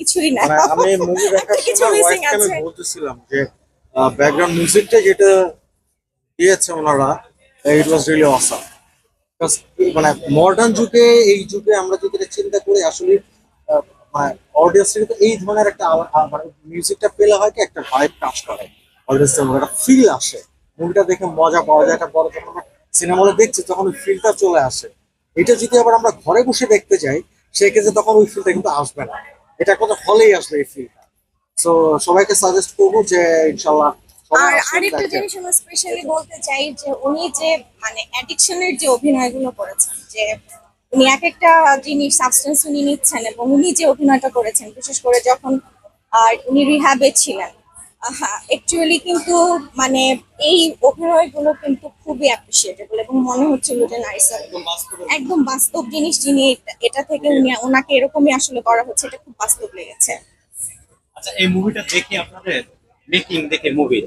কিছুই না। মানে আমি মুভি দেখার কিছু সময় মিসিং ওয়াইফকে আমি আছে। বলতেছিলাম যে ব্যাকগ্রাউন্ড মিউজিকটা যেটা দিয়েছে ওনারা, ইট ওয়াজ রিয়েলি অসাম। মানে মডার্ন যুগে, এই যুগে আমরা যদি এটা চিন্তা করি আসলে আহ, মানে অডিয়েন্স কিন্তু এই ধরনের একটা মানে মিউজিকটা পেলে হয় কি একটা ভাইব কাজ করে, অডিয়েন্স একটা ফিল আসে, মুভিটা দেখে মজা পাওয়া যায়। একটা বড় যখন আমরা সিনেমা হলে দেখছি তখন ওই ফিলটা চলে আসে। এটা যদি আবার আমরা ঘরে বসে দেখতে যাই সেক্ষেত্রে তখন ওই ফিলটা কিন্তু আসবে না, এটা কত হলেই আসবে এই ফিলটা। তো সবাইকে সাজেস্ট করবো যে ইনশাল্লাহ সবাই আর আসুন আরেকটা দেখেন। জিনিস আমি স্পেশালি বলতে চাই যে উনি যে মানে অ্যাডিকশনের যে অভিনয়গুলো করেছেন, যে উনি এক একটা জিনিস সাবস্টেন্স উনি নিচ্ছেন এবং উনি যে অভিনয়টা করেছেন, বিশেষ করে যখন উনি রিহ্যাবে ছিলেন, অ্যাকচুয়ালি কিন্তু মানে এই অভিনয়গুলো কিন্তু খুবই অ্যাপ্রিসিয়েটেবল এবং মনে হচ্ছিল যে নাইস, একদম বাস্তব জিনিস যিনি এটা থেকে উনি ওনাকে এরকমই আসলে করা হচ্ছে, এটা খুব বাস্তব লেগেছে। আচ্ছা, এই মুভিটা দেখে আপনাদের মেকিং দেখে মুভি